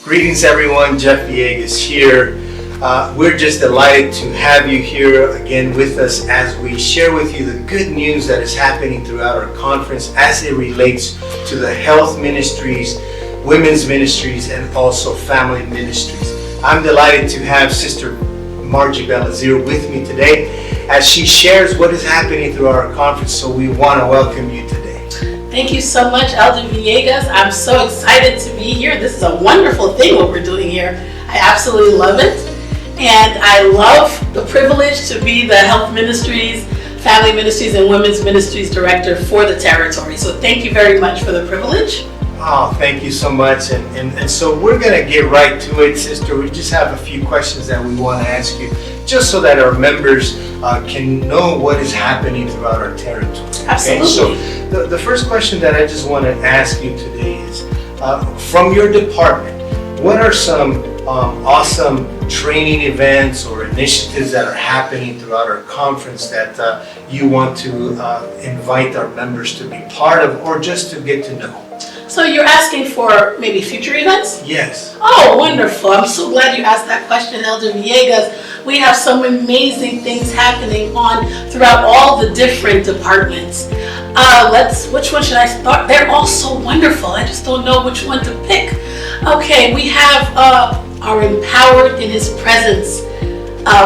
Greetings everyone, Jeff Villegas here. We're just delighted to have you here again with us as we share with you the good news that is happening throughout our conference as it relates to the health ministries, women's ministries, and also family ministries. I'm delighted to have Sister Margie Belazir with me today as she shares what is happening through our conference, so we want to welcome you today. Thank you so much, Elder Villegas. I'm so excited to be here. This is a wonderful thing what we're doing here. I absolutely love it. And I love the privilege to be the Health Ministries, Family Ministries, and Women's Ministries Director for the territory. So thank you very much for the privilege. Oh, thank you so much. And so we're going to get right to it, Sister. We just have a few questions that we want to ask you, just so that our members can know what is happening throughout our territory. Absolutely. Okay? So the first question that I just want to ask you today is, from your department, what are some awesome training events or initiatives that are happening throughout our conference that you want to invite our members to be part of or just to get to know? So you're asking for maybe future events? Yes. Oh, wonderful. I'm so glad you asked that question, Elder Villegas. We have some amazing things happening on throughout all the different departments. Which one should I start? They're all so wonderful. I just don't know which one to pick. Okay, we have our Empowered in His Presence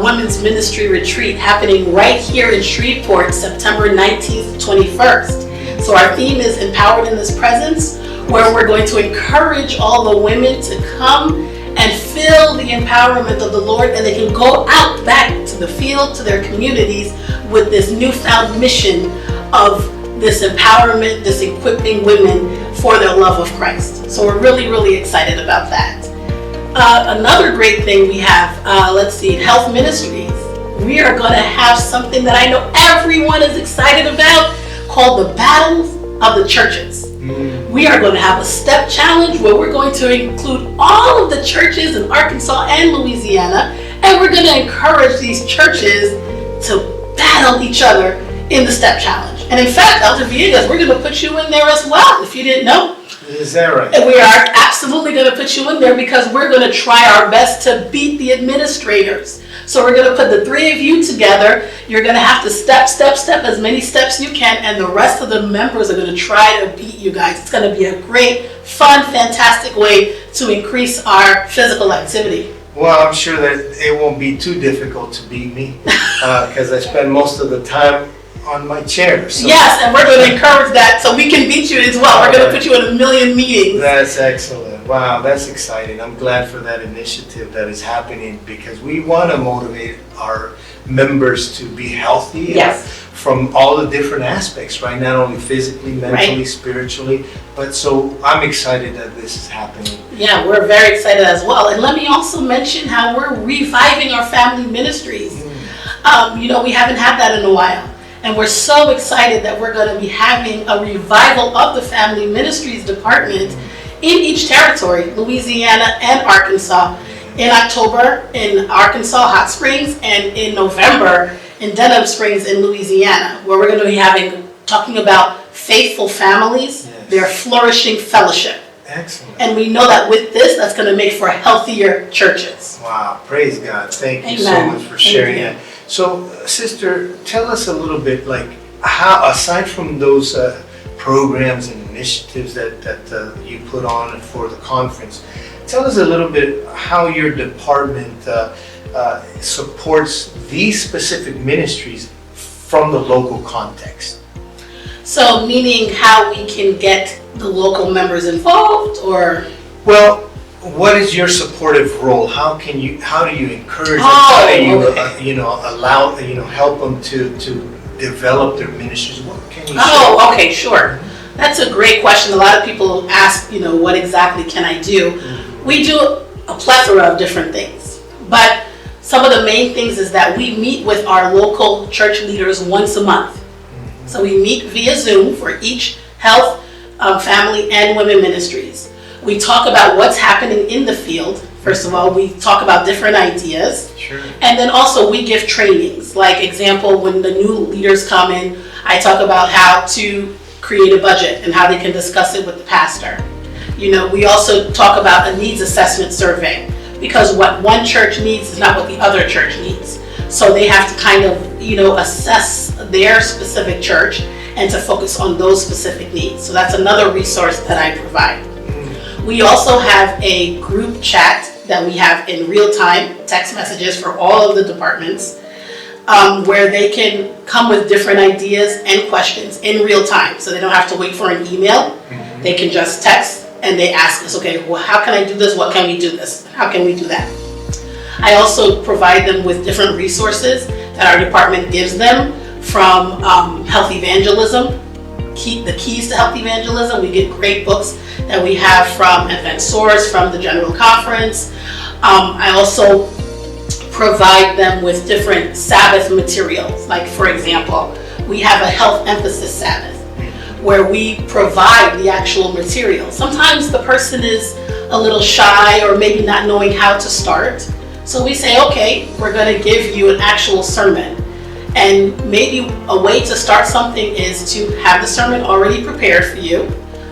Women's Ministry Retreat happening right here in Shreveport, September 19th, 21st. So our theme is Empowered in His Presence, where we're going to encourage all the women to come and feel the empowerment of the Lord, and they can go out back to the field, to their communities with this newfound mission of this empowerment, this equipping women for their love of Christ. So we're really, really excited about that. Another great thing we have, Health Ministries. We are going to have something that I know everyone is excited about called the Battles of the Churches. We are going to have a step challenge where we're going to include all of the churches in Arkansas and Louisiana, and we're going to encourage these churches to battle each other in the step challenge. And in fact, Elder Villegas, we're going to put you in there as well, if you didn't know. Is that right? And we are absolutely going to put you in there because we're going to try our best to beat the administrators. So we're going to put the three of you together. You're going to have to step as many steps you can, and the rest of the members are going to try to beat you guys. It's going to be a great, fun, fantastic way to increase our physical activity. Well, I'm sure that it won't be too difficult to beat me because I spend most of the time on my chair. So. Yes, and we're going to encourage that so we can beat you as well. We're going to put you in a million meetings. That's excellent. Wow, that's exciting. I'm glad for that initiative that is happening because we want to motivate our members to be healthy. Yes. From all the different aspects, right? Not only physically, mentally, spiritually, but so I'm excited that this is happening. Yeah, we're very excited as well. And let me also mention how we're reviving our family ministries. We haven't had that in a while. And we're so excited that we're going to be having a revival of the Family Ministries Department in each territory, Louisiana and Arkansas, in October in Arkansas Hot Springs, and in November in Denham Springs in Louisiana, where we're going to be talking about faithful families, their flourishing fellowship. Excellent. And we know that with this, that's going to make for healthier churches. Wow, praise God. Thank you so much for sharing that. So, Sister, tell us a little bit, how, aside from those programs and initiatives that you put on for the conference, tell us a little bit how your department supports these specific ministries from the local context. So, meaning how we can get the local members involved, or? Well, what is your supportive role? How do you encourage them? How do you help them to develop their ministries? What can you say? Okay, sure. That's a great question. A lot of people ask, what exactly can I do? Mm-hmm. We do a plethora of different things, but some of the main things is that we meet with our local church leaders once a month. Mm-hmm. So we meet via Zoom for each health, family, and women ministries. We talk about what's happening in the field. First of all, we talk about different ideas. Sure. And then also we give trainings. Like example, when the new leaders come in, I talk about how to create a budget and how they can discuss it with the pastor. We also talk about a needs assessment survey, because what one church needs is not what the other church needs. So they have to kind of, assess their specific church and to focus on those specific needs. So that's another resource that I provide. We also have a group chat that we have in real time, text messages for all of the departments, where they can come with different ideas and questions in real time. So they don't have to wait for an email. They can just text and they ask us, okay, well, how can I do this? What can we do this? How can we do that? I also provide them with different resources that our department gives them, from health evangelism, the keys to health evangelism. We get great books that we have from Event Source, from the General Conference. I also provide them with different Sabbath materials. Like, for example, we have a health emphasis Sabbath, where we provide the actual material. Sometimes the person is a little shy or maybe not knowing how to start. So we say, okay, we're going to give you an actual sermon. And maybe a way to start something is to have the sermon already prepared for you,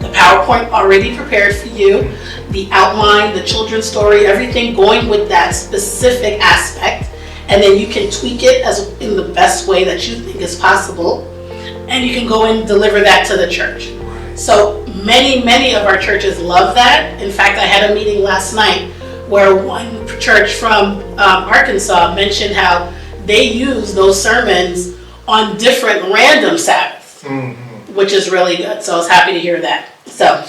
the PowerPoint already prepared for you, the outline, the children's story, everything going with that specific aspect. And then you can tweak it as in the best way that you think is possible. And you can go and deliver that to the church. So many of our churches love that. In fact, I had a meeting last night where one church from Arkansas mentioned how they use those sermons on different random Sabbaths, which is really good. So I was happy to hear that. So,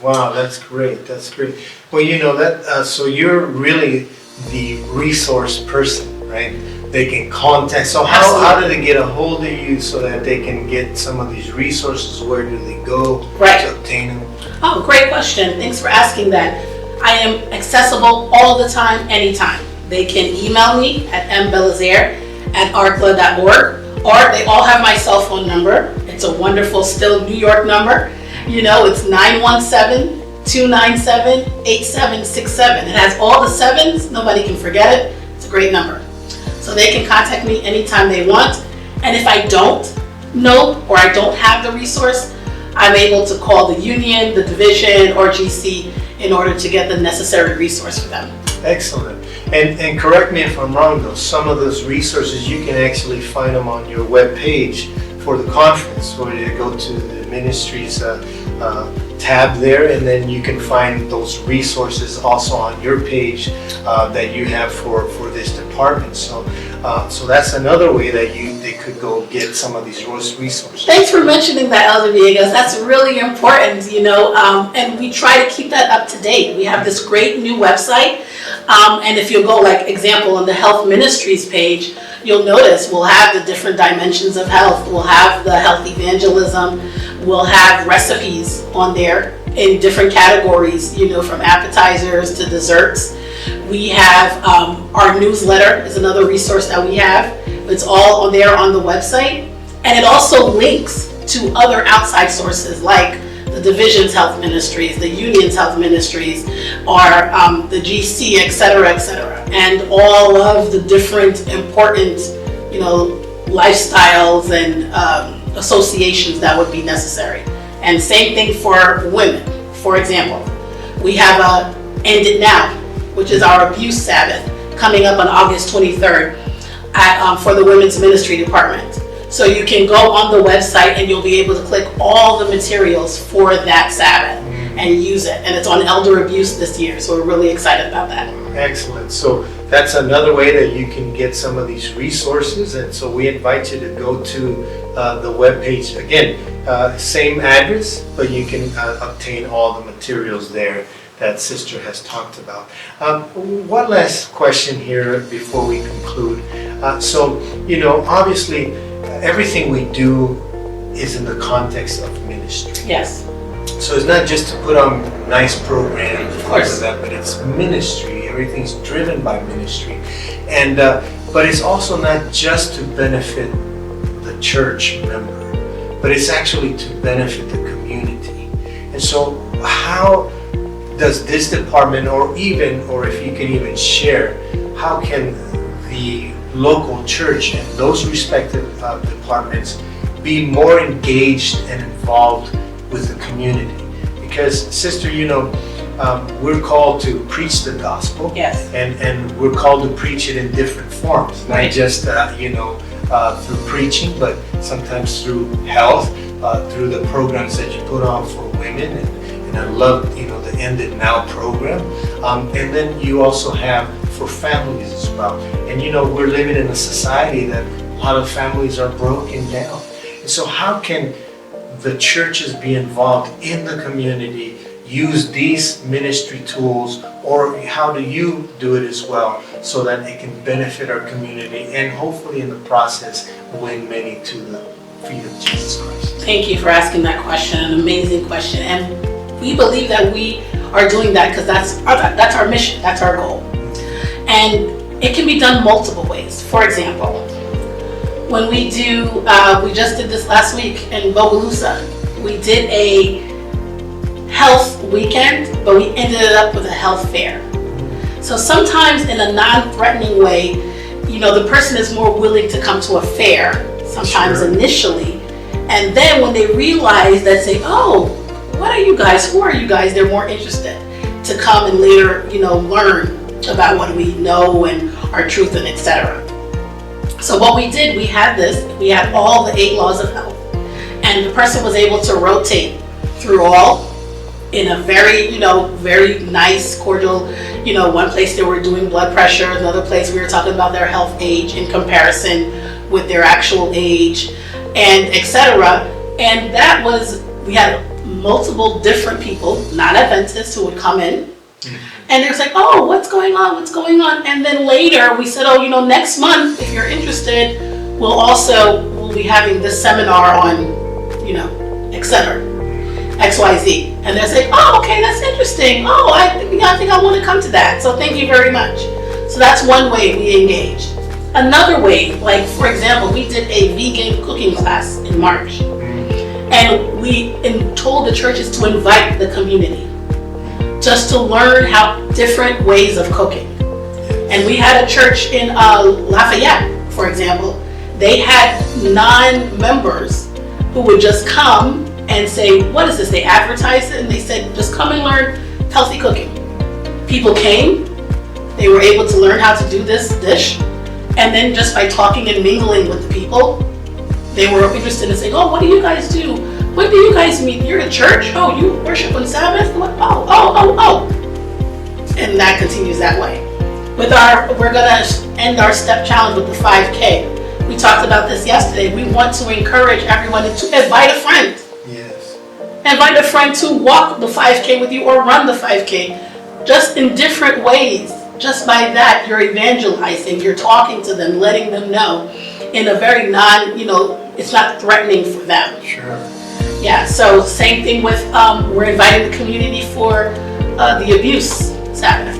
wow, that's great. That's great. Well, so you're really the resource person, right? They can contact. So how do they get a hold of you so that they can get some of these resources? Where do they go to obtain them? Oh, great question. Thanks for asking that. I am accessible all the time, anytime. They can email me at mbelazaire@arkla.org, or they all have my cell phone number. It's a wonderful, still New York number. It's 917-297-8767. It has all the sevens. Nobody can forget it. It's a great number. So they can contact me anytime they want. And if I don't know or I don't have the resource, I'm able to call the union, the division, or GC in order to get the necessary resource for them. Excellent. And correct me if I'm wrong though, some of those resources you can actually find them on your webpage for the conference, where you go to the Ministries tab there, and then you can find those resources also on your page that you have for this department. So that's another way that they could go get some of these resources. Thanks for mentioning that, Elder Villegas. That's really important, and we try to keep that up to date. We have this great new website, and if you go, like example, on the Health Ministries page, you'll notice we'll have the different dimensions of health. We'll have the health evangelism. We'll have recipes on there in different categories, from appetizers to desserts. We have our newsletter is another resource that we have. It's all on there on the website. And it also links to other outside sources like the division's health ministries, the union's health ministries, or the GC, et cetera, and all of the different important, lifestyles and associations that would be necessary. And same thing for women. For example, we have End It Now, which is our abuse Sabbath, coming up on August 23rd for the Women's Ministry Department. So you can go on the website and you'll be able to click all the materials for that Sabbath and use it. And it's on elder abuse this year, so we're really excited about that. Excellent. So that's another way that you can get some of these resources. And so we invite you to go to the webpage. Again, same address, but you can obtain all the materials there that Sister has talked about. One last question here before we conclude. Obviously, everything we do is in the context of ministry. Yes. So it's not just to put on nice programs, of course, but it's ministry. Everything's driven by ministry, and but it's also not just to benefit the church member, but it's actually to benefit the community. And so, how does this department, or if you can even share, how can the local church and those respective departments be more engaged and involved with the community? because sister, we're called to preach the gospel. Yes. And we're called to preach it in different forms, not just through preaching, but sometimes through health, through the programs that you put on for women, and I love the End It Now program, and then you also have for families as well. And we're living in a society that a lot of families are broken down, and so how can the churches be involved in the community, use these ministry tools, or how do you do it as well, so that it can benefit our community and hopefully in the process win many to the feet of Jesus Christ? Thank you for asking that question, an amazing question. And we believe that we are doing that because that's our mission, that's our goal. And it can be done multiple ways. For example, when we just did this last week in Bogalusa, we did a health weekend, but we ended it up with a health fair. So sometimes in a non-threatening way, the person is more willing to come to a fair, sometimes initially, and then when they realize that, say, oh, what are you guys, who are you guys, they're more interested to come and later, learn about what we know and our truth and etc. So what we did, we had all the 8 laws of health, and the person was able to rotate through all in a very, very nice, cordial, one place they were doing blood pressure, another place we were talking about their health age in comparison with their actual age, and etc. And we had multiple different people, non-Adventists, who would come in, and it was like, oh, what's going on? And then later we said, oh, next month, if you're interested, we'll be having this seminar on, etc. XYZ. And they're saying, oh, okay, that's interesting. Oh, I think I want to come to that. So thank you very much. So that's one way we engage. Another way, like for example, we did a vegan cooking class in March. And we told the churches to invite the community just to learn how different ways of cooking. And we had a church in Lafayette, for example. They had non-members who would just come and say, what is this? They advertised it and they said, just come and learn healthy cooking. People came, they were able to learn how to do this dish, and then just by talking and mingling with the people, they were interested in saying, oh, what do you guys do? When do you guys meet? You're in church? Oh, you worship on Sabbath? Oh. And that continues that way. We're gonna end our step challenge with the 5K. We talked about this yesterday. We want to encourage everyone to invite a friend. Yes. Invite a friend to walk the 5K with you or run the 5K, just in different ways. Just by that, you're evangelizing, you're talking to them, letting them know in a very it's not threatening for them. Sure. Yeah, so same thing with, we're inviting the community for the abuse Sabbath.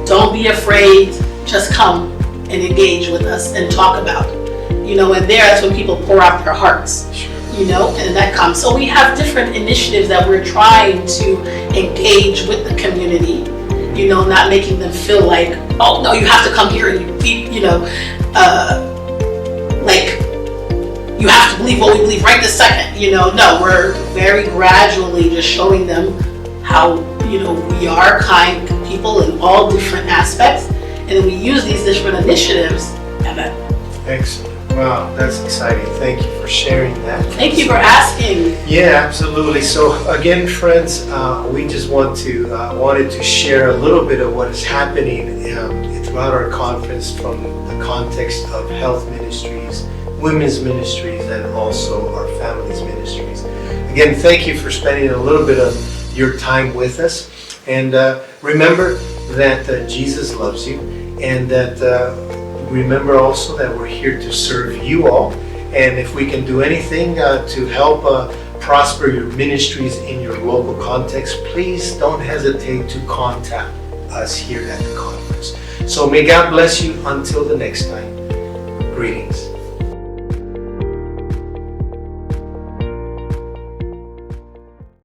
Don't be afraid, just come and engage with us and talk about it. And that's when people pour out their hearts. Sure. And that comes. So we have different initiatives that we're trying to engage with the community, not making them feel like, oh no, you have to come here and like you have to believe what we believe right this second. No, we're very gradually just showing them how, we are kind people in all different aspects, and then we use these different initiatives. Excellent. Wow, that's exciting. Thank you for sharing that. Thank you for asking. Yeah, absolutely. So again, friends, we just wanted to share a little bit of what is happening throughout our conference from the context of health ministries, women's ministries, and also our families ministries. Again, thank you for spending a little bit of your time with us. And remember that Jesus loves you, and that remember also that we're here to serve you all. And if we can do anything to help prosper your ministries in your local context, please don't hesitate to contact us here at the conference. So may God bless you until the next time. Greetings.